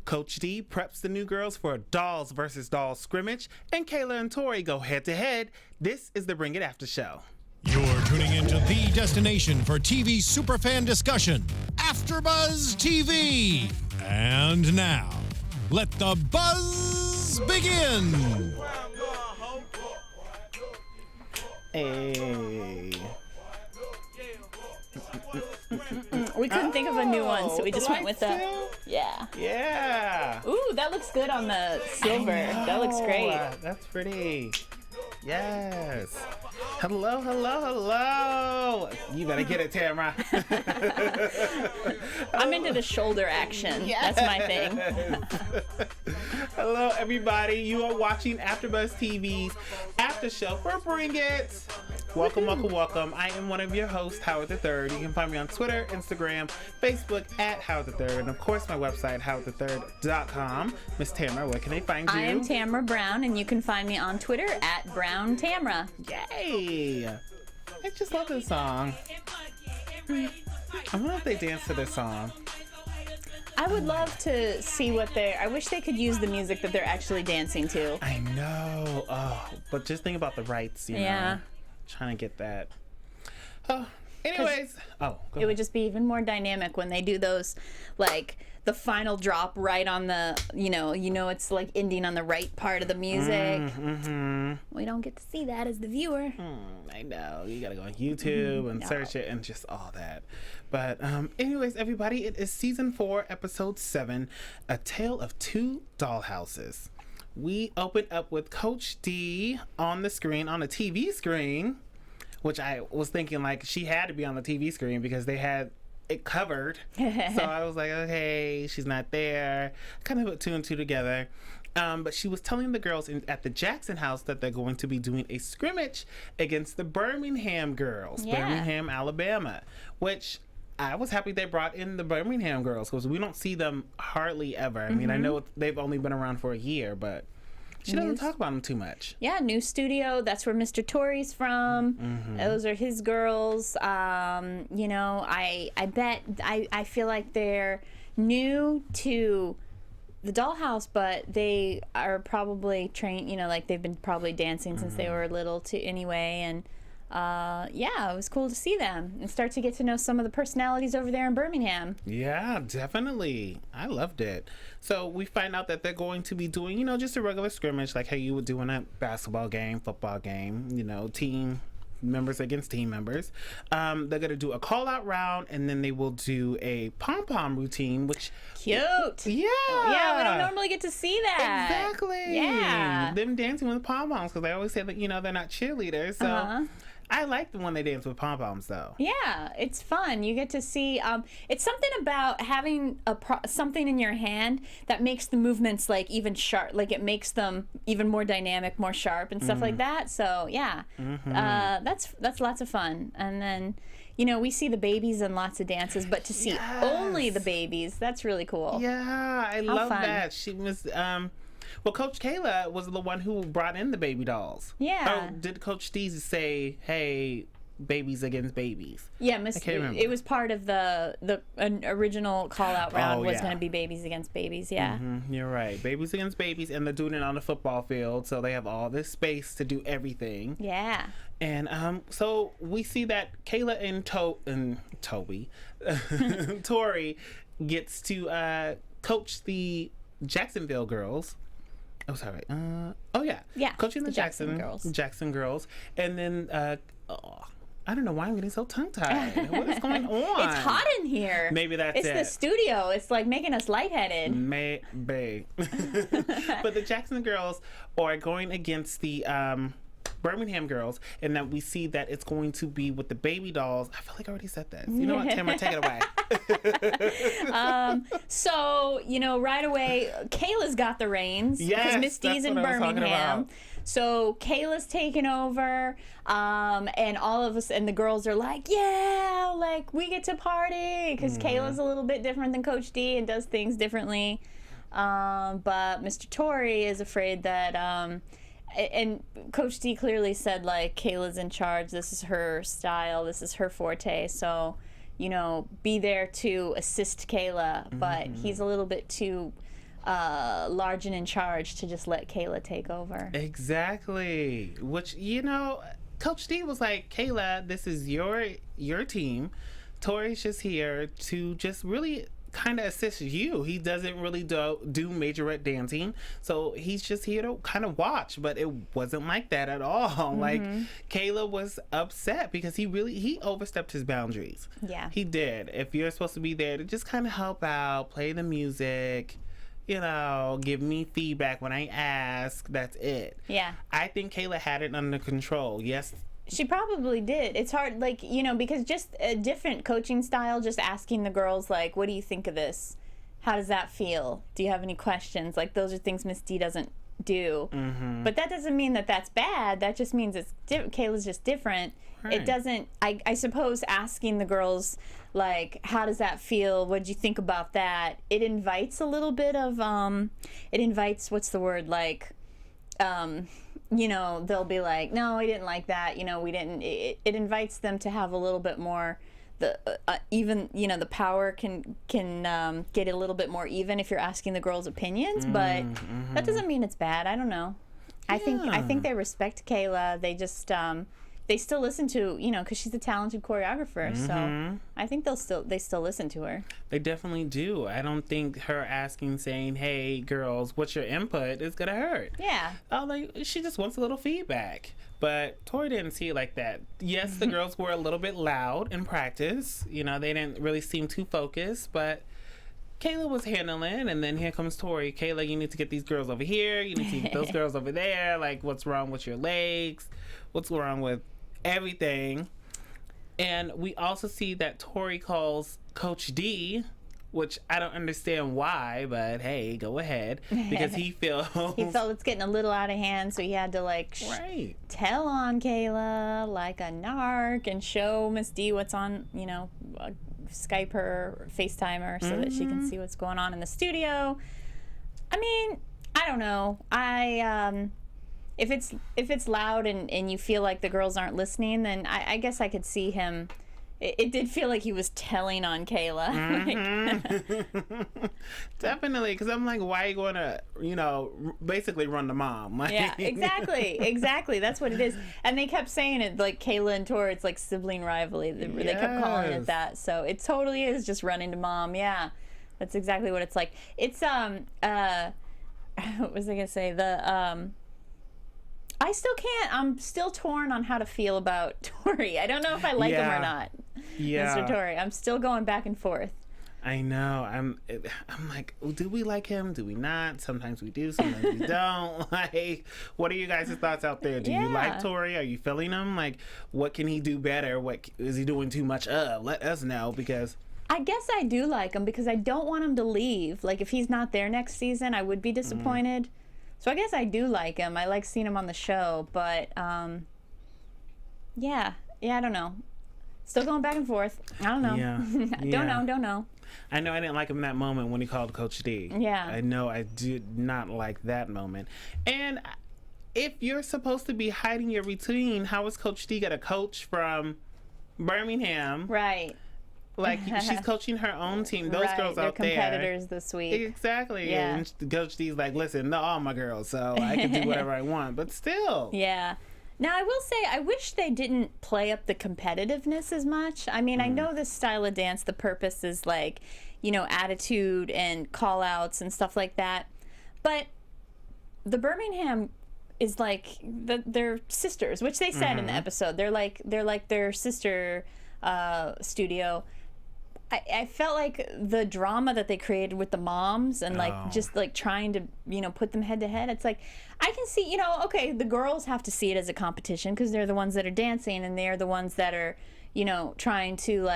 Coach D preps the new girls for a dolls versus dolls scrimmage, and Kayla and Tori go head-to-head. This is the Bring It After Show. You're tuning into the destination for TV superfan discussion, AFTERBUZZ TV. And now, let the buzz begin. Hey. We couldn't think of a new one, so we just went with the... Yeah. Yeah. Ooh, that looks good on the silver. That looks great. That's pretty. Yes. Hello, hello, hello. You better get it, Tamra. I'm into the shoulder action. Yes. That's my thing. Hello, everybody. You are watching AFTERBUZZ TV's After Show for Bring It. Welcome, welcome, welcome. I am one of your hosts, Howard III. You can find me on Twitter, Instagram, Facebook at Howard III, and of course my website, howardthird.com. Miss Tamra, where can they find you? I am Tamra Brown, and you can find me on Twitter at Brown Tamra. Yay! I just love this song. I wonder if they dance to this song. I would love to see what I wish they could use the music that they're actually dancing to. I know. Oh, but just think about the rights, you know. Trying to get that. Oh, anyways. Oh, go it would just be even more dynamic when they do those, like the final drop right on the, you know, it's like ending on the right part of the music. We don't get to see that as the viewer. I know. You got to go on YouTube and search it and just all that. But anyways, everybody, it is season 4, episode 7, A Tale of Two Dollhouses. We open up with Coach D on the screen, on the TV screen, which I was thinking like she had to be on the TV screen because they had it covered. So I was like, okay, she's not there. Kind of put 2 and 2 together. But she was telling the girls at the Jackson house that they're going to be doing a scrimmage against the Birmingham girls, Birmingham, Alabama, which I was happy they brought in the Birmingham girls because we don't see them hardly ever. I mean, I know they've only been around for a year, but she doesn't talk about them too much. Yeah, new studio. That's where Mr. Tori's from. Those are his girls. You know, I bet, I feel like they're new to the dollhouse, but they are probably trained, you know, like they've been probably dancing since they were little too anyway. And yeah, it was cool to see them and start to get to know some of the personalities over there in Birmingham. Yeah, definitely. I loved it. So we find out that they're going to be doing, you know, just a regular scrimmage like how you would do in a basketball game, football game, you know, team members against team members. They're going to do a call out round and then they will do a pom-pom routine, which... Cute. Yeah. Yeah, we don't normally get to see that. Exactly. Yeah. Them dancing with pom-poms because they always say that, you know, they're not cheerleaders. So... I like the one they dance with pom-poms, though. Yeah, it's fun. You get to see. It's something about having something in your hand that makes the movements like even sharp. Like it makes them even more dynamic, more sharp, and stuff like that. So yeah, that's lots of fun. And then, you know, we see the babies in lots of dances, but to see only the babies, that's really cool. Yeah, I love that. She was. Well, Coach Kayla was the one who brought in the baby dolls. Yeah. Or did Coach D say, hey, babies against babies? Yeah, it was part of the original call-out round was going to be babies against babies, You're right. Babies against babies, and they're doing it on the football field, so they have all this space to do everything. Yeah. And so we see that Kayla and Tori gets to coach the Jacksonville girls. Oh, sorry. Yeah. Coaching the Jackson girls. And then, I don't know why I'm getting so tongue-tied. What is going on? It's hot in here. Maybe that's it. It's the studio. It's like making us lightheaded. Maybe. But the Jackson girls are going against the Birmingham girls, and that we see that it's going to be with the baby dolls. I feel like I already said that. You know what, Tamra, take it away. So, you know, right away, Kayla's got the reins. Because Miss D's in Birmingham. So Kayla's taking over, and all of us, and the girls are like, yeah, like, we get to party, because Kayla's a little bit different than Coach D and does things differently. But Mr. Tori is afraid that, and Coach D clearly said, like, Kayla's in charge, this is her style, this is her forte, so, you know, be there to assist Kayla, but he's a little bit too large and in charge to just let Kayla take over. Exactly. Which, Coach D was like, Kayla, this is your team. Tori's just here to just really kind of assist you. He doesn't really do majorette dancing, so he's just here to kind of watch. But it wasn't like that at all. Mm-hmm. Like, Kayla was upset because he overstepped his boundaries. Yeah, he did. If you're supposed to be there to just kind of help out, play the music, give me feedback when I ask, that's it. Yeah, I think Kayla had it under control. Yes, she probably did. It's hard, because just a different coaching style, just asking the girls, like, what do you think of this? How does that feel? Do you have any questions? Like, those are things Miss D doesn't do. Mm-hmm. But that doesn't mean that that's bad. That just means Kayla's just different. Right. It doesn't, I suppose asking the girls, like, how does that feel? What'd you think about that? It invites a little bit of, what's the word, like, they'll be like, no, I didn't like that. We didn't. It invites them to have a little bit more. The the power can get a little bit more even if you're asking the girls' opinions, but that doesn't mean it's bad. I don't know. Yeah. I think they respect Kayla. They just they still listen to because she's a talented choreographer. So I think they still listen to her. They definitely do. I don't think her saying, "Hey, girls, what's your input?" is gonna hurt. Yeah. She just wants a little feedback. But Tori didn't see it like that. Yes, the girls were a little bit loud in practice. They didn't really seem too focused, but Kayla was handling, and then here comes Tori. Kayla, you need to get these girls over here. You need to get those girls over there. Like, what's wrong with your legs? What's wrong with everything? And we also see that Tori calls Coach D, which I don't understand why, but hey, go ahead, because he felt it's getting a little out of hand, so he had to tell on Kayla like a narc and show Miss D what's on, Skype her, or FaceTime her so that she can see what's going on in the studio. I mean, I don't know. If it's loud and you feel like the girls aren't listening, then I guess I could see him. It did feel like he was telling on Kayla. Definitely, because I'm like, why are you going to, basically run the mom? Yeah, exactly. That's what it is. And they kept saying it, like Kayla and Tori, it's like sibling rivalry. They kept calling it that. So it totally is just running to mom. Yeah, that's exactly what it's like. It's, what was I going to say? I still can't. I'm still torn on how to feel about Tori. I don't know if I like him or not. Yeah. Mr. Tori. I'm still going back and forth. I know. I'm like, do we like him? Do we not? Sometimes we do. Sometimes we don't. Like, what are you guys' thoughts out there? Do you like Tori? Are you feeling him? Like, what can he do better? What is he doing too much of? Let us know, because I guess I do like him because I don't want him to leave. Like, if he's not there next season, I would be disappointed. So I guess I do like him. I like seeing him on the show, but I don't know. Still going back and forth. I don't know. Yeah. Don't know. I know I didn't like him in that moment when he called Coach D. Yeah. I know I did not like that moment. And if you're supposed to be hiding your routine, how is Coach D gonna coach from Birmingham? Right. Like, she's coaching her own team. Those girls out there. They're competitors this week. Exactly. Yeah. And Coach D's like, listen, they're all my girls, so I can do whatever I want. But still. Yeah. Now, I will say, I wish they didn't play up the competitiveness as much. I mean, I know this style of dance, the purpose is like, attitude and call-outs and stuff like that. But the Birmingham is like, they're sisters, which they said in the episode. They're like their sister studio. I felt like the drama that they created with the moms and just trying to put them head to head, it's like I can see okay, the girls have to see it as a competition because they're the ones that are dancing and they're the ones that are trying to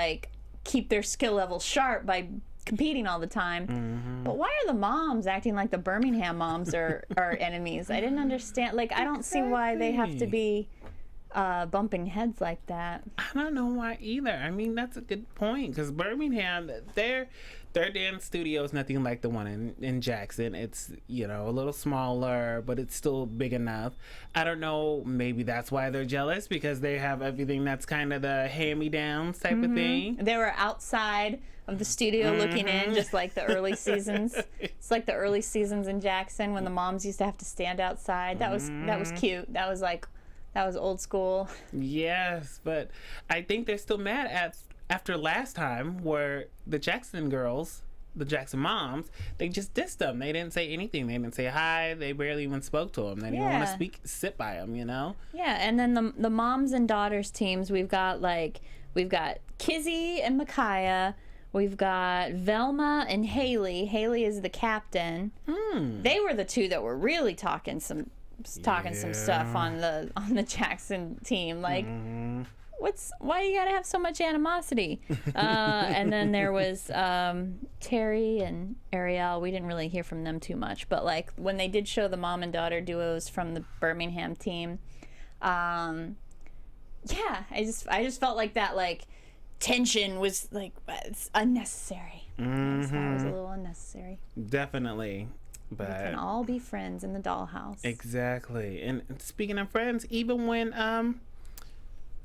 keep their skill level sharp by competing all the time. But why are the moms acting like the Birmingham moms are enemies? I didn't understand. I don't see why they have to be bumping heads like that. I don't know why either. I mean, that's a good point, because Birmingham, their dance studio is nothing like the one in Jackson. It's, you know, a little smaller, but it's still big enough. I don't know, maybe that's why they're jealous, because they have everything that's kind of the hand-me-downs type of thing. They were outside of the studio looking in, just like the early seasons. It's like the early seasons in Jackson when the moms used to have to stand outside. That was cute. That was old school. Yes, but I think they're still mad after last time, where the Jackson girls, the Jackson moms, they just dissed them. They didn't say anything. They didn't say hi. They barely even spoke to them. They didn't want to sit by them, you know? Yeah, and then the moms and daughters teams, we've got Kizzy and Micaiah. We've got Velma and Haley. Haley is the captain. They were the two that were really talking some stuff on the Jackson team. Like, why you gotta have so much animosity? And then there was Terry and Ariel. We didn't really hear from them too much, but like when they did show the mom and daughter duos from the Birmingham team, I just felt like that, like, tension was like, it's unnecessary. So that was a little unnecessary. Definitely. But we can all be friends in the dollhouse. Exactly. And speaking of friends, even when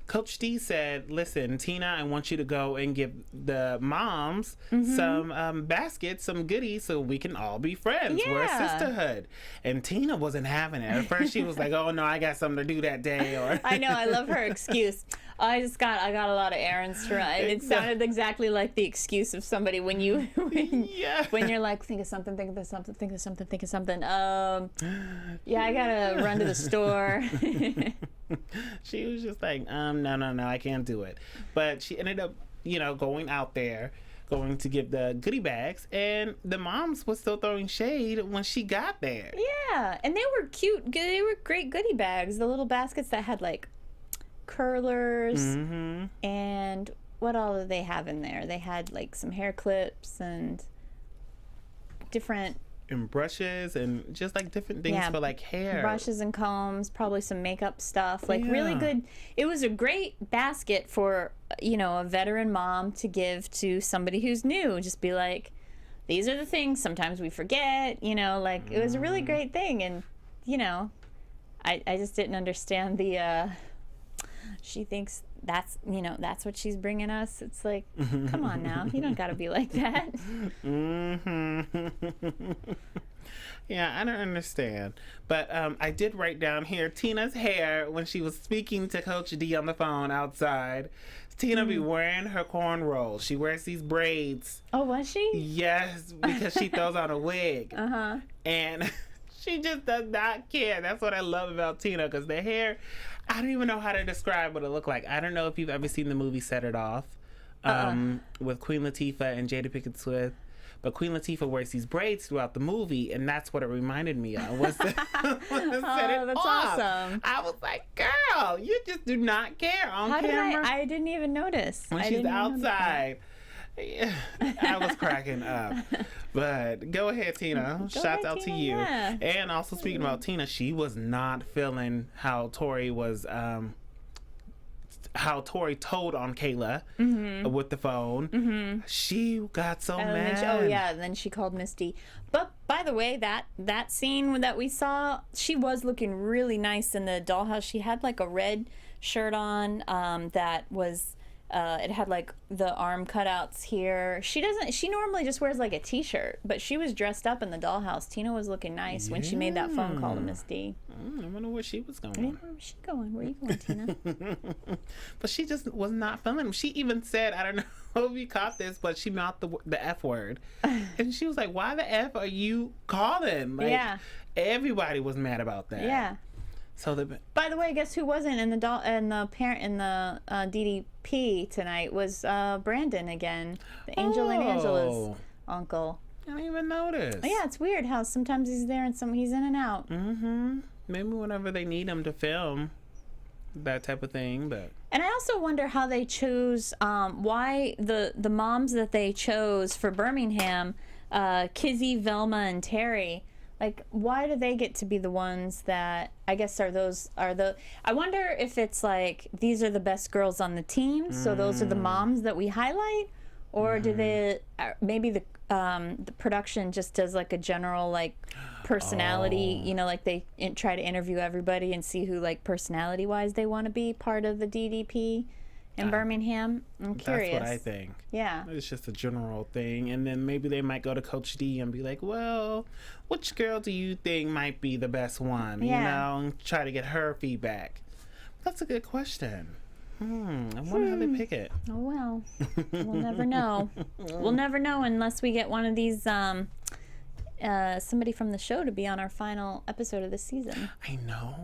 Coach D said, listen, Tina, I want you to go and give the moms some baskets, some goodies, so we can all be friends. Yeah. We're a sisterhood. And Tina wasn't having it. At first she was like, oh no, I got something to do that day. Or I know, I love her excuse. I got a lot of errands to run. It sounded exactly like the excuse of somebody when you're like, think of something. I gotta run to the store. She was just like, no, I can't do it. But she ended up, going out there, going to give the goodie bags, and the moms was still throwing shade when she got there. Yeah, and they were cute. They were great goodie bags. The little baskets that had like curlers and what all did they have in there? They had like some hair clips and different brushes and just like different things for like hair, brushes and combs, probably some makeup stuff, like really good. It was a great basket for a veteran mom to give to somebody who's new. Just be like, these are the things sometimes we forget, like it was a really great thing. And I just didn't understand the she thinks that's what she's bringing us. It's like, come on now, you don't gotta be like that. Yeah, I don't understand. But I did write down here Tina's hair when she was speaking to Coach D on the phone outside. Tina be wearing her cornrows. She wears these braids. Oh, was she? Yes, because she throws on a wig. And she just does not care. That's what I love about Tina, because the hair, I don't even know how to describe what it looked like. I don't know if you've ever seen the movie Set It Off with Queen Latifah and Jada Pinkett Smith. But Queen Latifah wears these braids throughout the movie, and that's what it reminded me of. Was Set It that's Off. Awesome. I was like, girl, you just do not care on camera. I didn't even notice. When she's outside. I was cracking up. But go ahead, Tina. Shouts out to you. Yeah. And also speaking about Tina, she was not feeling how Tori was how Tori told on Kayla with the phone. She got so mad. Then she called Misty. But by the way, that scene that we saw, she was looking really nice in the dollhouse. She had like a red shirt on that was it had like the arm cutouts here. She normally just wears like a t-shirt, but she was dressed up in the dollhouse. Tina was looking nice when she made that phone call to Miss D. I wonder where she was going. Where was she going? Where are you going, Tina? But she just was not feeling him. She even said, I don't know if you caught this, but she mouthed the F word. And she was like, why the F are you calling? Like, everybody was mad about that. Yeah. So by the way, guess who wasn't in the DDP tonight was Brandon again, the Angel and Angela's uncle. I didn't even notice. Yeah, it's weird how sometimes he's there and he's in and out. Maybe whenever they need him to film that type of thing, but. And I also wonder how they chose why the moms that they chose for Birmingham, Kizzy, Velma, and Terry. Like, why do they get to be the ones that, I guess, I wonder if it's like, these are the best girls on the team, so those are the moms that we highlight, or do they, maybe the production just does like a general like personality, you know, like they try to interview everybody and see who like personality wise they want to be part of the DDP in Birmingham. I'm curious. That's what I think. Yeah. It's just a general thing. And then maybe they might go to Coach D and be like, well, which girl do you think might be the best one? Yeah. You know, and try to get her feedback. That's a good question. I wonder how they pick it. Oh, well. We'll never know. We'll never know unless we get one of these, somebody from the show to be on our final episode of this season. I know.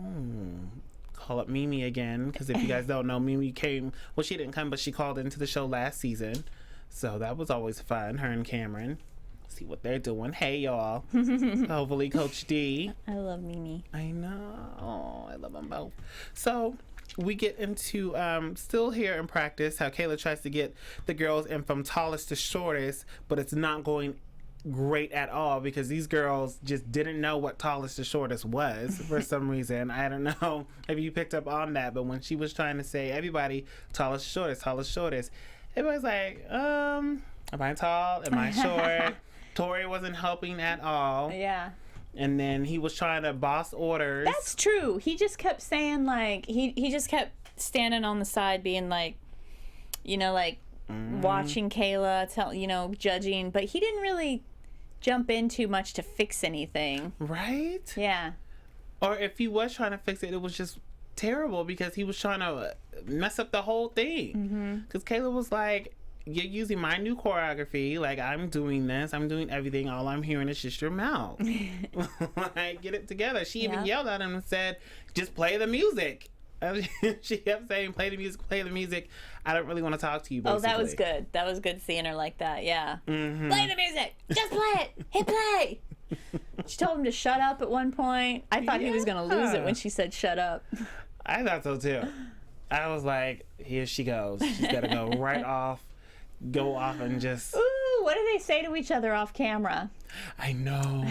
Call up Mimi again, because if you guys don't know, Mimi came, well, she didn't come, but she called into the show last season. So that was always fun, her and Cameron. See what they're doing. Hey, y'all. Hopefully, Coach D. I love Mimi. I know. I love them both. So we get into still here in practice how Kayla tries to get the girls in from tallest to shortest, but it's not going great at all because these girls just didn't know what tallest to shortest was for some reason. I don't know if you picked up on that, but when she was trying to say everybody tallest shortest, everybody's like, am I tall? Am I short? Tori wasn't helping at all. Yeah. And then he was trying to boss orders. That's true. He just kept saying, like, he just kept standing on the side being like, you know, like watching Kayla, judging. But he didn't really jump in too much to fix anything. Right? Yeah. Or if he was trying to fix it, it was just terrible because he was trying to mess up the whole thing. Because Kayla was like, you're using my new choreography. Like, I'm doing this. I'm doing everything. All I'm hearing is just your mouth. Like, get it together. She even yelled at him and said, just play the music. She kept saying, play the music. I don't really want to talk to you, basically. Oh, that was good. That was good seeing her like that, yeah. Play the music. Just play it. Hit play. She told him to shut up at one point. I thought he was going to lose it when she said shut up. I thought so, too. I was like, here she goes. She's got to go off and just... Ooh, what do they say to each other off camera? I know.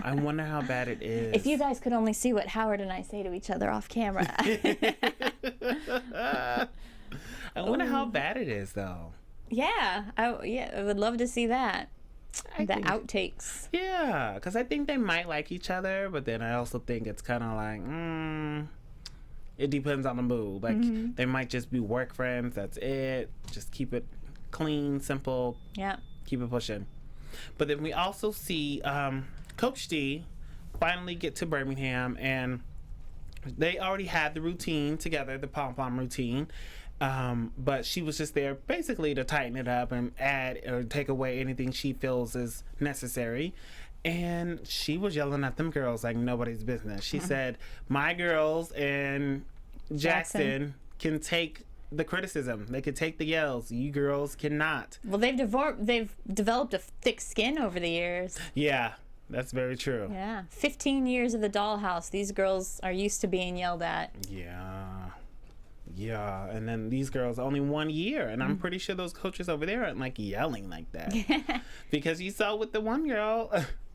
I wonder how bad it is. If you guys could only see what Howard and I say to each other off camera. I wonder how bad it is, though. Yeah, I would love to see that. Outtakes. Yeah, because I think they might like each other, but then I also think it's kind of like, it depends on the mood. Like, they might just be work friends. That's it. Just keep it clean, simple. Yeah. Keep it pushing. But then we also see Coach D finally get to Birmingham, and they already had the routine together, the pom-pom routine. But she was just there basically to tighten it up and add or take away anything she feels is necessary. And she was yelling at them girls like nobody's business. She said, my girls and Jackson can take the criticism. They could take the yells. You girls cannot. Well, they've developed a thick skin over the years. Yeah, that's very true. Yeah. 15 years of the dollhouse. These girls are used to being yelled at. Yeah, and then these girls only 1 year, and I'm pretty sure those coaches over there aren't like yelling like that. Because you saw with the one girl,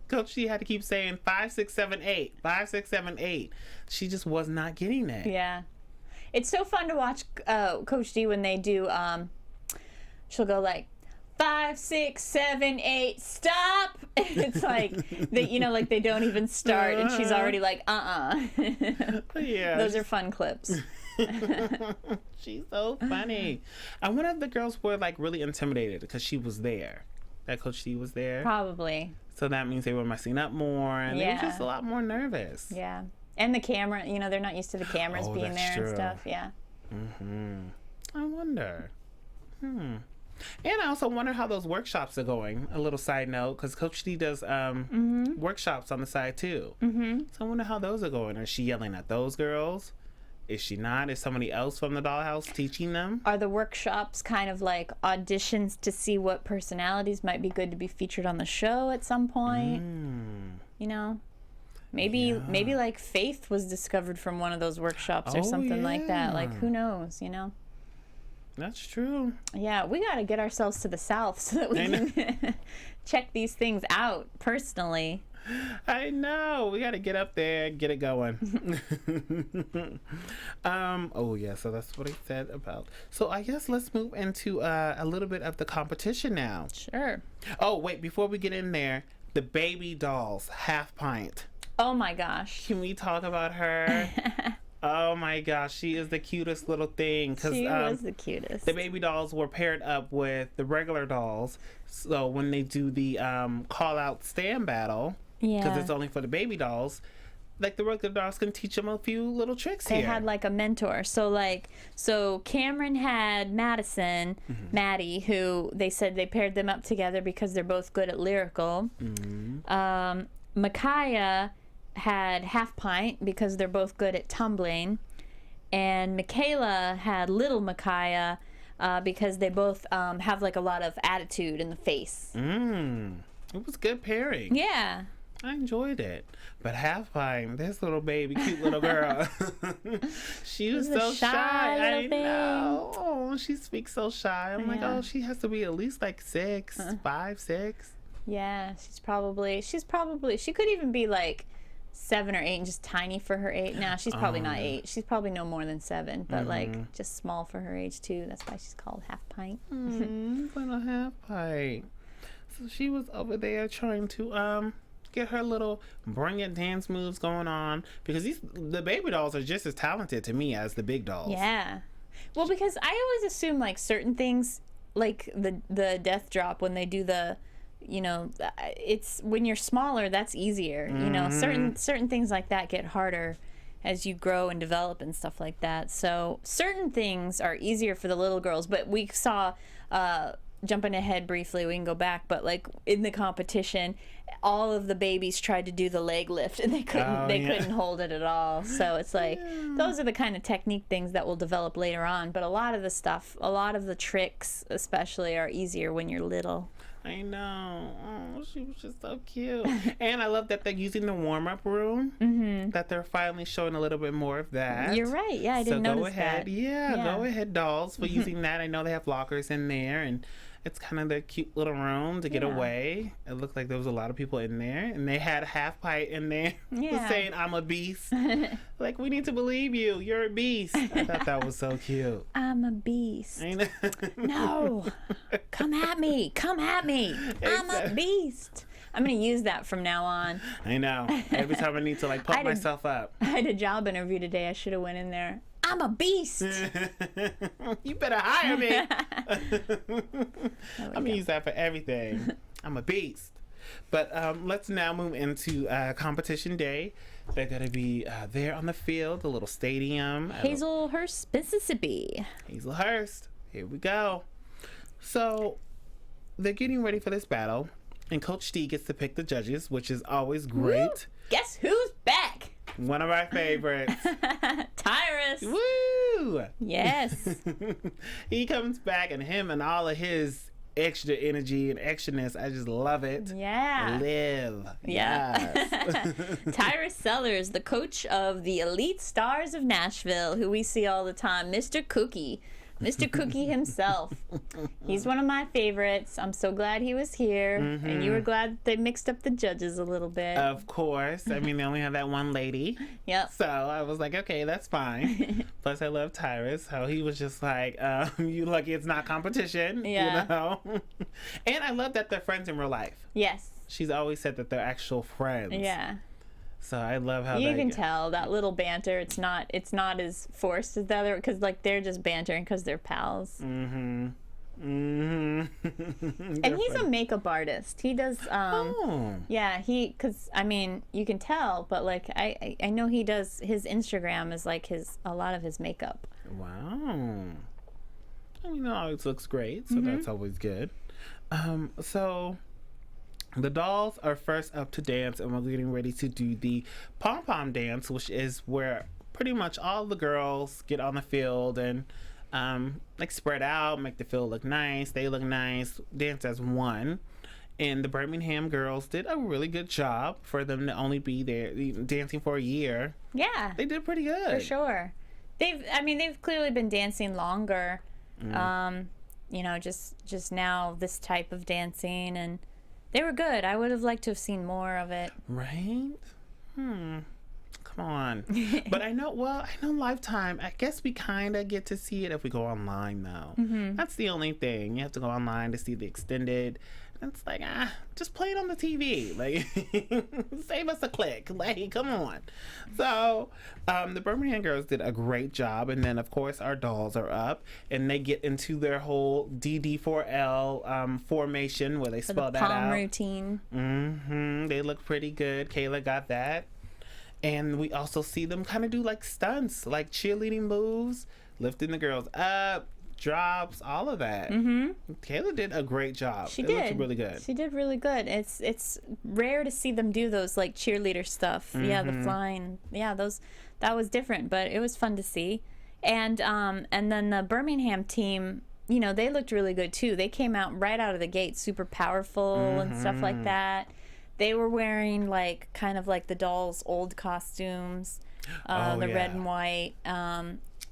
Coach D had to keep saying 5, 6, 7, 8, 5, 6, 7, 8. She just was not getting it. Yeah. It's so fun to watch Coach D when they do, she'll go like, 5, 6, 7, 8, stop! It's like, like they don't even start, and she's already like, Yeah. Those are fun clips. She's so funny. I wonder if the girls were like really intimidated because she was there. That Coach D was there. Probably. So that means they were messing up more, and they were just a lot more nervous. Yeah. And the camera, they're not used to the cameras being there true. and stuff. Yeah. I wonder. And I also wonder how those workshops are going. A little side note, because Coach D does workshops on the side too. So I wonder how those are going. Is she yelling at those girls? Is she not? Is somebody else from the dollhouse teaching them? Are the workshops kind of like auditions to see what personalities might be good to be featured on the show at some point? Maybe like Faith was discovered from one of those workshops or something like that. Like, who knows, That's true. Yeah, we got to get ourselves to the South so that we can check these things out personally. I know. We got to get up there and get it going. Oh, yeah. So that's what I said about. So I guess let's move into a little bit of the competition now. Sure. Oh, wait. Before we get in there, the baby dolls, half pint. Oh, my gosh. Can we talk about her? Oh my gosh, she is the cutest little thing. She was the cutest. The baby dolls were paired up with the regular dolls. So when they do the call out stand battle, because it's only for the baby dolls, like the regular dolls can teach them a few little tricks They had like a mentor. So Cameron had Madison, Maddie, who they said they paired them up together because they're both good at lyrical. Micaiah had half pint because they're both good at tumbling, and Michaela had little Micaiah because they both have like a lot of attitude in the face. It was good pairing. Yeah, I enjoyed it. But half pint, this little baby, cute little girl, she was so shy. I know. Oh, she speaks so shy. I'm like, oh, she has to be at least like 6, 5, 6. Yeah, she could even be like 7 or 8 and just tiny for her age. Now she's probably not 8. She's probably no more than 7, but like just small for her age too. That's why she's called half pint. Little half pint. So she was over there trying to get her little bring it dance moves going on, because the baby dolls are just as talented to me as the big dolls. Yeah. Well, because I always assume like certain things, like the death drop when they do the, you know, it's when you're smaller, that's easier. You know, certain things like that get harder as you grow and develop and stuff like that. So certain things are easier for the little girls. But we saw, jumping ahead briefly, we can go back, but like in the competition, all of the babies tried to do the leg lift and they couldn't hold it at all. So it's like those are the kind of technique things that will develop later on. But a lot of the tricks especially are easier when you're little. I know. Oh, she was just so cute. And I love that they're using the warm-up room. That they're finally showing a little bit more of that. You're right. Yeah, I didn't notice that. Go ahead, dolls, for using that. I know they have lockers in there, and it's kind of their cute little room to get away. It looked like there was a lot of people in there, and they had a half pint in there saying, "I'm a beast." Like, we need to believe you. You're a beast. I thought that was so cute. I'm a beast. No. Come at me. Come at me. I'm a beast. I'm going to use that from now on. I know. Every time I need to like pump myself up. I had a job interview today. I should have went in there. I'm a beast. You better hire me. I'm going to use that for everything. I'm a beast. But let's now move into competition day. They're going to be there on the field, the little stadium. Hazelhurst, Mississippi. Hazelhurst. Here we go. So they're getting ready for this battle. And Coach D gets to pick the judges, which is always great. Woo! Guess who's back? One of our favorites. Tyrus. Woo! Yes. He comes back, and him and all of his extra energy and extraness, I just love it. Yeah. Live. Yeah. Yes. Tyrus Sellers, the coach of the Elite Stars of Nashville, who we see all the time, Mr. Cookie. Mr. Cookie himself. He's one of my favorites. I'm so glad he was here. And you were glad they mixed up the judges a little bit. Of course. I mean, they only have that one lady. Yep. So I was like, okay, that's fine. Plus, I love Tyrus. How he was just like, you lucky it's not competition. Yeah. You know? And I love that they're friends in real life. Yes. She's always said that they're actual friends. Yeah. So I love how you can tell that little banter. It's not as forced as the other, because like they're just bantering because they're pals. And he's a makeup artist. He does. Yeah, because I mean you can tell, but like I know he does. His Instagram is like a lot of his makeup. Wow. I mean, it always looks great, so that's always good. So. The dolls are first up to dance, and we're getting ready to do the pom-pom dance, which is where pretty much all the girls get on the field and like spread out, make the field look nice, they look nice, dance as one. And the Birmingham girls did a really good job for them to only be there dancing for a year. Yeah. They did pretty good. For sure. They've clearly been dancing longer. You know, just now this type of dancing, and They were good. I would have liked to have seen more of it. Right? Come on. But I know Lifetime, I guess we kind of get to see it if we go online, though. That's the only thing. You have to go online to see the extended. It's like, just play it on the TV. Like, save us a click. Like, come on. So, the Birmingham girls did a great job. And then, of course, our dolls are up. And they get into their whole DD4L formation where they spell that out. Palm routine. They look pretty good. Kayla got that. And we also see them kind of do like stunts, like cheerleading moves, lifting the girls up, drops, all of that. Kayla did a great job. She did. Looked really good. She did really good. It's rare to see them do those like cheerleader stuff. Yeah, the flying. Yeah, that was different, but it was fun to see. And then the Birmingham team, you know, they looked really good too. They came out right out of the gate super powerful and stuff like that. They were wearing like kind of like the dolls' old costumes, red and white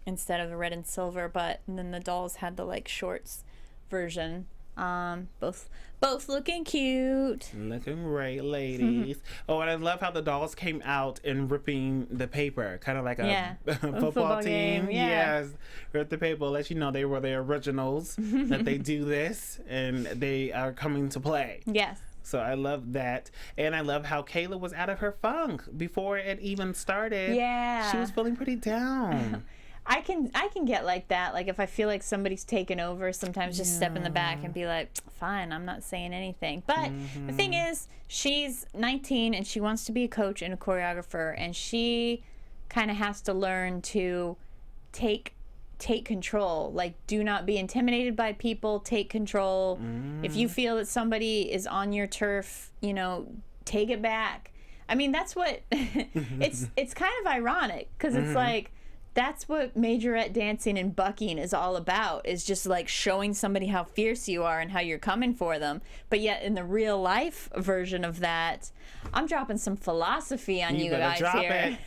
instead of the red and silver. But then the dolls had the like shorts version. Both looking cute. Looking great, ladies. Oh, and I love how the dolls came out and ripping the paper, kind of like a football team. Game, yeah. Yes, rip the paper, let you know they were the originals. That they do this and they are coming to play. Yes. So I love that. And I love how Kayla was out of her funk before it even started. Yeah. She was feeling pretty down. I can get like that. Like if I feel like somebody's taken over, sometimes just step in the back and be like, fine, I'm not saying anything. But the thing is, she's 19 and she wants to be a coach and a choreographer, and she kind of has to learn to take control. Like, do not be intimidated by people. Take control. If you feel that somebody is on your turf, you know, take it back. I mean, that's what it's kind of ironic because it's like that's what majorette dancing and bucking is all about, is just like showing somebody how fierce you are and how you're coming for them. But yet in the real life version of that, I'm dropping some philosophy on you guys here.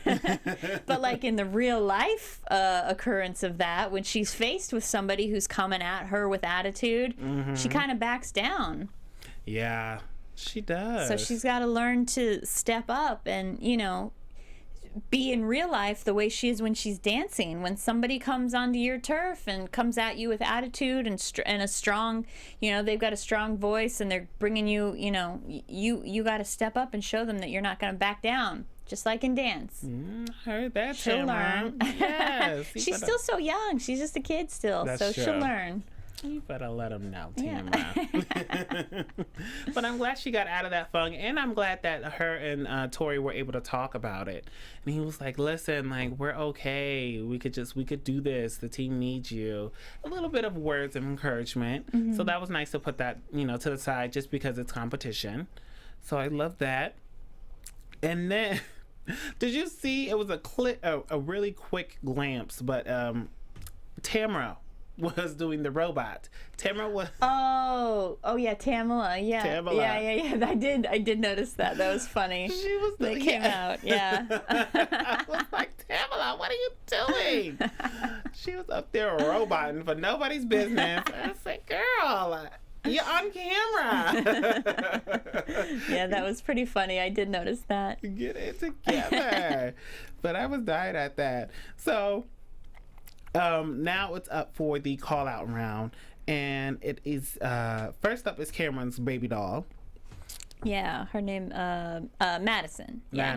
But like in the real life occurrence of that, when she's faced with somebody who's coming at her with attitude, she kind of backs down. Yeah, she does. So she's got to learn to step up and, you know, be in real life the way she is when she's dancing. When somebody comes onto your turf and comes at you with attitude and a strong, you know, they've got a strong voice and they're bringing you, you know, you got to step up and show them that you're not going to back down, just like in dance. I heard that. She'll learn. Yes. She's still so young. She's just a kid still. That's so true. She'll learn. You better let them know, Tamra. Yeah. But I'm glad she got out of that funk, and I'm glad that her and Tori were able to talk about it. And he was like, "Listen, like we're okay. We could do this. The team needs you." A little bit of words of encouragement. So that was nice to put that, you know, to the side just because it's competition. So I love that. And then, did you see? It was a really quick glance, but Tamra was doing the robot. Tamra was. Oh yeah, Tamla. Yeah. Tamla. Yeah. I did notice that. That was funny. She was. They came out. Yeah. I was like, Tamla, what are you doing? She was up there roboting for nobody's business. I said, girl, you're on camera. Yeah, that was pretty funny. I did notice that. Get it together. But I was dying at that. So. Now it's up for the call out round, and it is first up is Cameron's baby doll. Yeah, her name Madison. Yeah.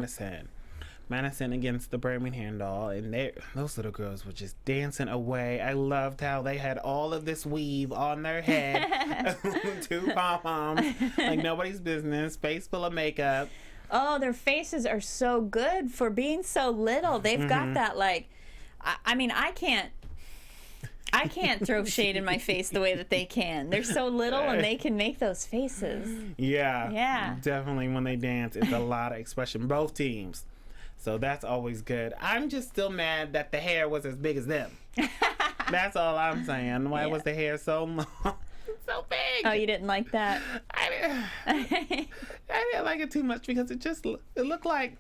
Madison against the Birmingham doll, and those little girls were just dancing away. I loved how they had all of this weave on their head, 2 pom-poms, like nobody's business, face full of makeup. Oh, their faces are so good for being so little. They've got that like. I mean, I can't throw shade in my face the way that they can. They're so little and they can make those faces. Yeah. Definitely when they dance, it's a lot of expression. Both teams. So that's always good. I'm just still mad that the hair was as big as them. That's all I'm saying. Why was the hair so long? So big. Oh, you didn't like that? I didn't like it too much because it looked like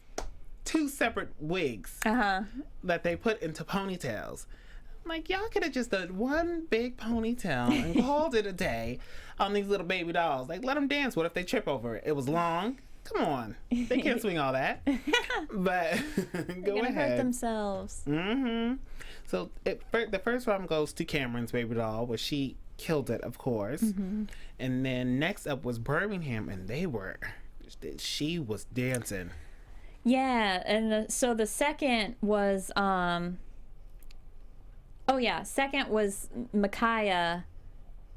2 separate wigs that they put into ponytails. Like, y'all could have just done one big ponytail and called it a day on these little baby dolls. Like, let them dance. What if they trip over it? It was long. Come on. They can't swing all that. But go ahead. Hurt themselves. So the first round goes to Cameron's baby doll, where she killed it, of course. And then next up was Birmingham, and she was dancing. Yeah, and so the second was second was Micaiah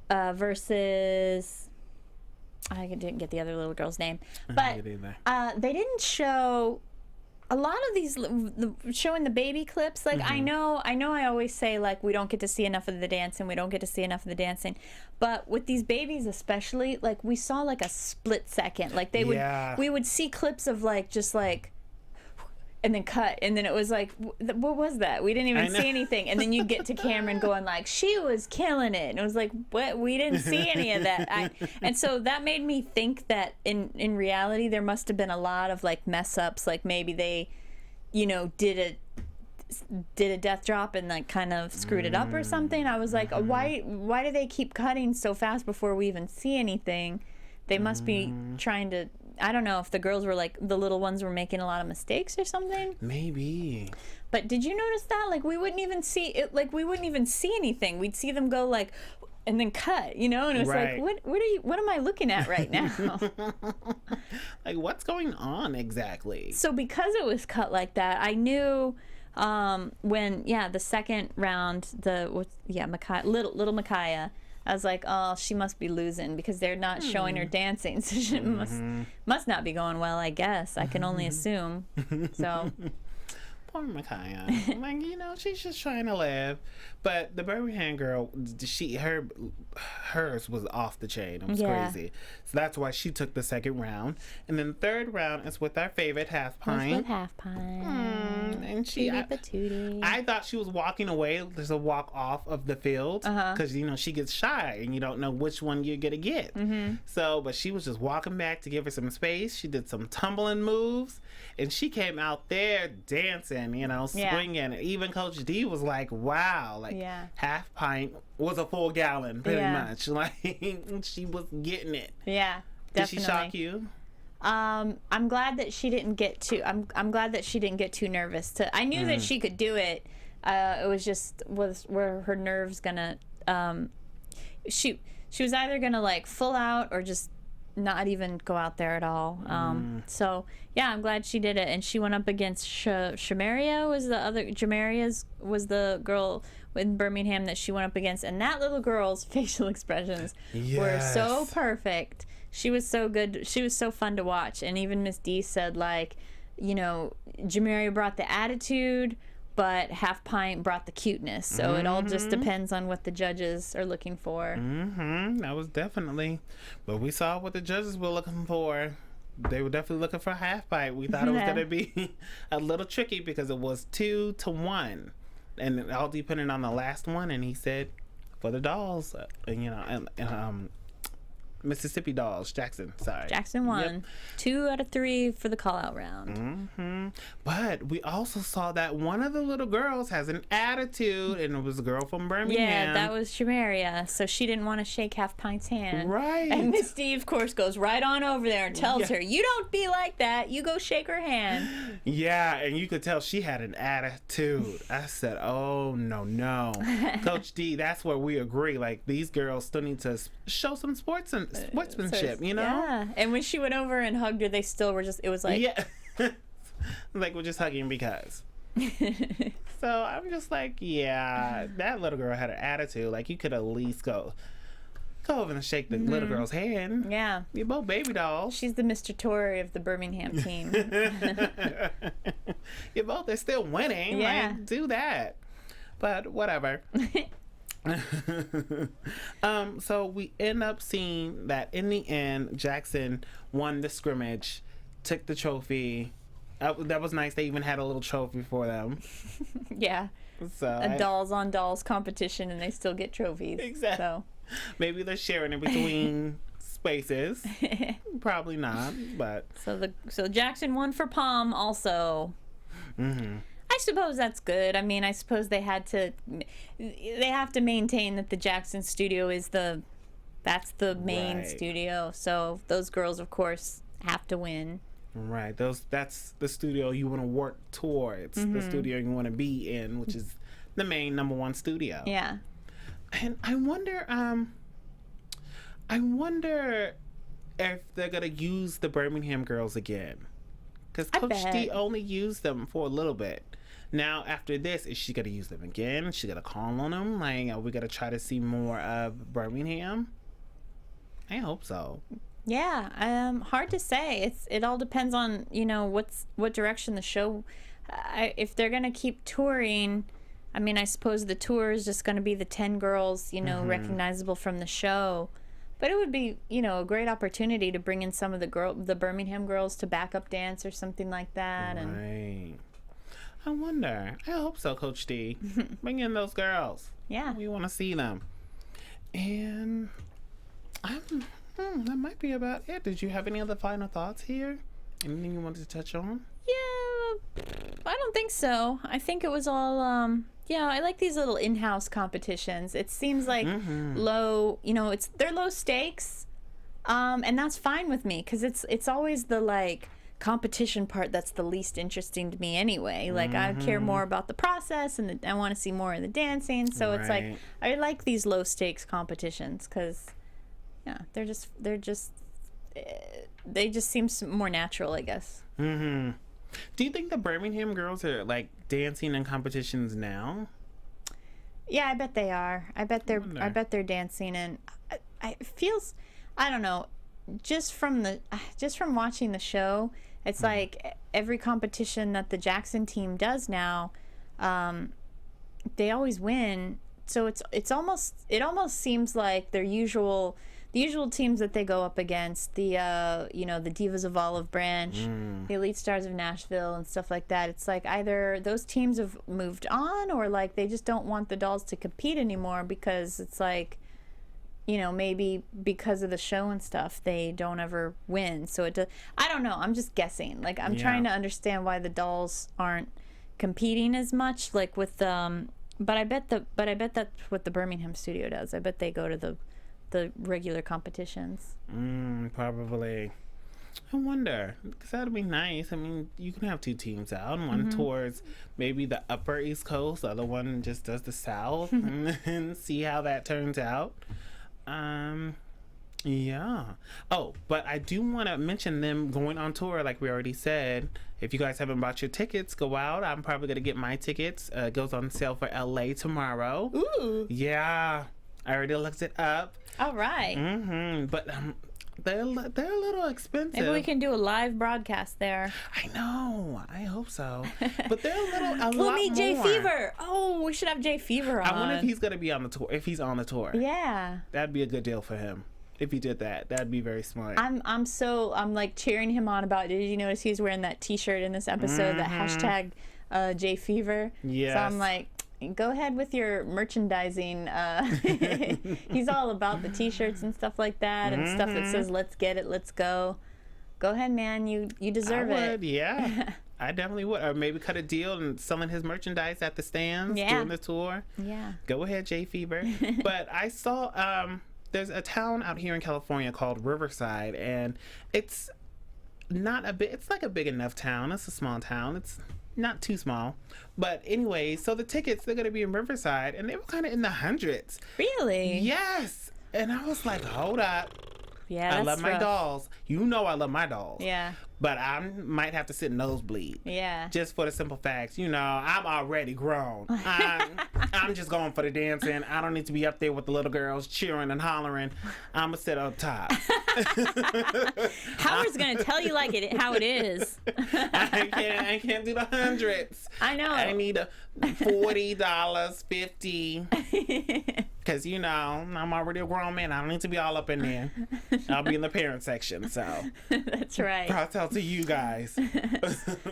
versus, I didn't get the other little girl's name, but they didn't show a lot of these showing the baby clips. Like, I know I always say, like, we don't get to see enough of the dancing, but with these babies especially, like, we saw like a split second, like we would see clips of like just like, and then cut, and then it was like, what was that? We didn't even see anything. And then you get to Cameron going like, she was killing it, and it was like, what? We didn't see any of that. And so that made me think that in reality there must have been a lot of like mess ups, like maybe they, you know, did a death drop and like kind of screwed it up or something. I was like, why do they keep cutting so fast before we even see anything? They must be trying to, I don't know if the girls were like, the little ones were making a lot of mistakes or something. Maybe. But did you notice that? Like, we wouldn't even see it, like we wouldn't even see anything. We'd see them go like, and then cut, you know? And it was like, what am I looking at right now? Like, what's going on exactly? So because it was cut like that, I knew when the second round, little Micaiah, I was like, oh, she must be losing because they're not showing her dancing. So she must not be going well, I guess. I can only assume. So poor Micaiah. Like, you know, she's just trying to live. But the Birmingham girl, hers was off the chain. It was crazy. So that's why she took the second round. And then the third round is with our favorite Half Pint. With Half Pint. And I thought she was walking away. There's a walk off of the field because, you know, she gets shy and you don't know which one you're going to get. So, but she was just walking back to give her some space. She did some tumbling moves and she came out there dancing, you know, swinging. And even Coach D was like, wow, like Half Pint was a full gallon pretty much. Like, she was getting it. Yeah, definitely. Did she shock you? I'm glad that she didn't get too. I'm glad that she didn't get too nervous. I knew that she could do it. It was just where her nerves gonna. She was either gonna like full out or just not even go out there at all. So yeah, I'm glad she did it, and she went up against Shamaria was the girl in Birmingham that she went up against, and that little girl's facial expressions were so perfect. She was so good. She was so fun to watch. And even Miss D said, like, you know, Jamaria brought the attitude, but Half Pint brought the cuteness. So it all just depends on what the judges are looking for. That was definitely. But we saw what the judges were looking for. They were definitely looking for Half Pint. We thought it was going to be a little tricky because it was 2-1. And it all depended on the last one. And he said, for the dolls, you know, Mississippi Dolls, Jackson won. Yep. 2 out of 3 for the call-out round. But we also saw that one of the little girls has an attitude, and it was a girl from Birmingham. Yeah, that was Shamaria, so she didn't want to shake Half Pint's hand. Right. And Miss D, of course, goes right on over there and tells her, you don't be like that. You go shake her hand. Yeah, and you could tell she had an attitude. I said, oh, no. Coach D, that's where we agree. Like, these girls still need to show some sportsmanship, you know? Yeah. And when she went over and hugged her, they still were just, it was like... Yeah. Like, we're just hugging because. So I'm just like, yeah, that little girl had an attitude. Like, you could at least go over and shake the little girl's hand. Yeah. You're both baby dolls. She's the Mr. Tory of the Birmingham team. You both are still winning. Yeah. Like, do that. But whatever. So we end up seeing that in the end, Jackson won the scrimmage, took the trophy. That was nice. They even had a little trophy for them. Yeah. So a dolls on dolls competition, and they still get trophies. Exactly. So maybe they're sharing it between spaces. Probably not, but so Jackson won for Palm also. I suppose that's good. I mean, I suppose they have to maintain that the Jackson studio is that's the main studio. So those girls, of course, have to win. Right. That's the studio you want to work towards. The studio you want to be in, which is the main #1 studio. Yeah. And I wonder if they're gonna use the Birmingham girls again, because Coach D only used them for a little bit. Now after this, is she gonna use them again? Is she gonna call on them? Like, are we gonna try to see more of Birmingham? I hope so. Yeah, hard to say. It all depends on, you know, what direction the show. If they're gonna keep touring, I mean, I suppose the tour is just gonna be the 10 girls, you know, recognizable from the show. But it would be, you know, a great opportunity to bring in some of the Birmingham girls to backup dance or something like that. Right. I wonder. I hope so, Coach D. Bring in those girls. Yeah. We want to see them. And that might be about it. Did you have any other final thoughts here? Anything you wanted to touch on? Yeah, I don't think so. I think it was all, I like these little in-house competitions. It seems like low, you know, they're low stakes, and that's fine with me, because it's always the, like, competition part that's the least interesting to me anyway. Like, I care more about the process, and I want to see more of the dancing, so it's like, I like these low stakes competitions, because, yeah, they just seem more natural, I guess. Do you think the Birmingham girls are, like, dancing in competitions now? Yeah, I bet they are. I bet they're dancing, and it feels, I don't know, just from watching the show, it's like every competition that the Jackson team does now, they always win. So it almost seems like the usual teams that they go up against, the Divas of Olive Branch, the Elite Stars of Nashville, and stuff like that. It's like either those teams have moved on, or like they just don't want the dolls to compete anymore, because it's like, you know, maybe because of the show and stuff, they don't ever win. So I don't know. I'm just guessing. Like, I'm trying to understand why the dolls aren't competing as much. Like with but I bet that's what the Birmingham studio does. I bet they go to the regular competitions. Probably. I wonder, because that'd be nice. I mean, you can have two teams out, one towards maybe the upper East Coast, the other one just does the South, and see how that turns out. Yeah. Oh, but I do want to mention them going on tour, like we already said. If you guys haven't bought your tickets, go out. I'm probably going to get my tickets. It goes on sale for LA tomorrow. Ooh. Yeah. I already looked it up. All right. But they're a little expensive. Maybe we can do a live broadcast there. I know. I hope so. But they're a lot We'll meet more. Jay Fever. Oh, we should have Jay Fever on. I wonder if he's going to be on the tour. If he's on the tour. Yeah. That'd be a good deal for him. If he did that, that'd be very smart. I'm like cheering him on about. Did you notice he's wearing that T-shirt in this episode? That hashtag Jay Fever. Yes. So I'm like, go ahead with your merchandising. He's all about the T-shirts and stuff like that, and stuff that says "Let's get it, let's go." Go ahead, man. You deserve it. Yeah. I definitely would. Or maybe cut a deal and selling his merchandise at the stands during the tour. Yeah. Go ahead, Jay Fever. But I saw there's a town out here in California called Riverside, and it's not a big. It's like a big enough town. It's a small town. It's not too small. But anyway, so the tickets, they're going to be in Riverside, and they were kind of in the hundreds. Really? Yes. And I was like, hold up. Yeah, I love my dolls. You know I love my dolls. Yeah. But I might have to sit nosebleed. Yeah. Just for the simple facts, you know, I'm already grown. I'm just going for the dancing. I don't need to be up there with the little girls cheering and hollering. I'm going to sit up top. Howard's going to tell you how it is. I can't do the hundreds. I know. I need a $40, $50. Because, you know, I'm already a grown man. I don't need to be all up in there. I'll be in the parent section, so. That's right. I'll tell to you guys.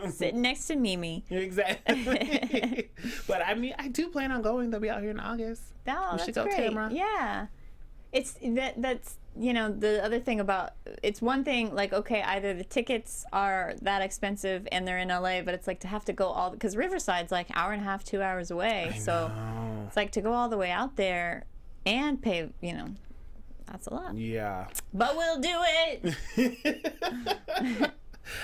Sitting next to Mimi. Exactly. But I mean, I do plan on going. They'll be out here in August. Oh, we that's should go, great. Tamra. Yeah. It's you know, the other thing about, it's one thing, like, okay, either the tickets are that expensive and they're in LA, but it's like to have to go all, because Riverside's like hour and a half, 2 hours away. So it's like to go all the way out there and pay, you know, that's a lot. Yeah. But we'll do it.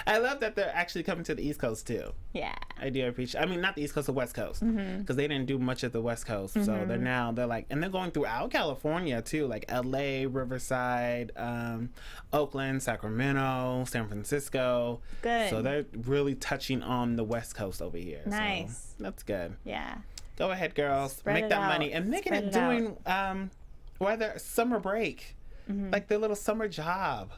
I love that they're actually coming to the East Coast too. Yeah. I do appreciate. I mean, not the East Coast, the West Coast, because they didn't do much of the West Coast. So they're like, and they're going throughout California too, like LA, Riverside, Oakland, Sacramento, San Francisco. Good. So they're really touching on the West Coast over here. Nice. So that's good. Yeah. Go ahead, girls. Spread Make it that out. money and making Spread it it during whether summer break, like their little summer job.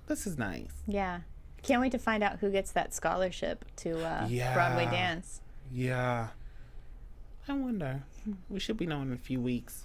This is nice. Yeah. Can't wait to find out who gets that scholarship to Broadway dance. Yeah. I wonder. We should be knowing in a few weeks.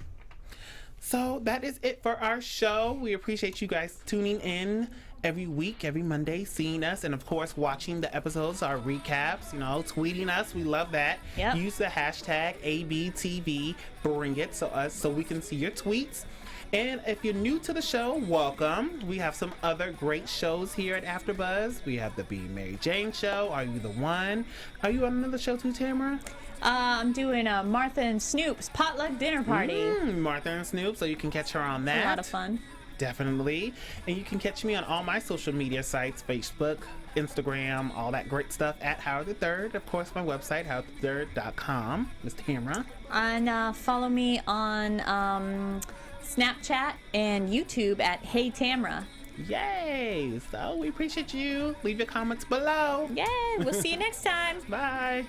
So that is it for our show. We appreciate you guys tuning in every week, every Monday, seeing us, and of course watching the episodes, our recaps, you know, tweeting us. We love that. Yep. Use the hashtag ABTV, bring it so we can see your tweets. And if you're new to the show, welcome. We have some other great shows here at AfterBuzz. We have the Be Mary Jane show. Are You the One? Are you on another show too, Tamra? I'm doing a Martha and Snoop's potluck dinner party. Martha and Snoop, so you can catch her on that. A lot of fun. Definitely. And you can catch me on all my social media sites, Facebook, Instagram, all that great stuff at Howard the Third. Of course, my website, howardthethird.com. Miss Tamra. And follow me on Snapchat and YouTube at Hey Tamra. Yay! So we appreciate you. Leave your comments below. Yay! We'll see you next time. Bye.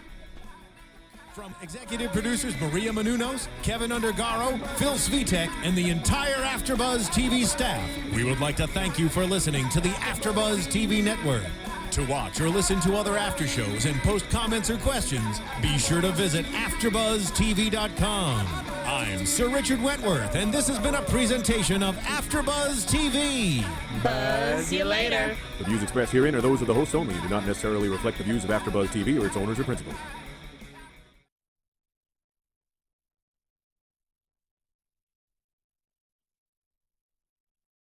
From executive producers Maria Menounos, Kevin Undergaro, Phil Svitek, and the entire AfterBuzz TV staff, we would like to thank you for listening to the AfterBuzz TV network. To watch or listen to other after shows and post comments or questions, be sure to visit AfterBuzzTV.com. I'm Sir Richard Wentworth, and this has been a presentation of AfterBuzz TV. Buzz you later. The views expressed herein are those of the hosts only and do not necessarily reflect the views of AfterBuzz TV or its owners or principals.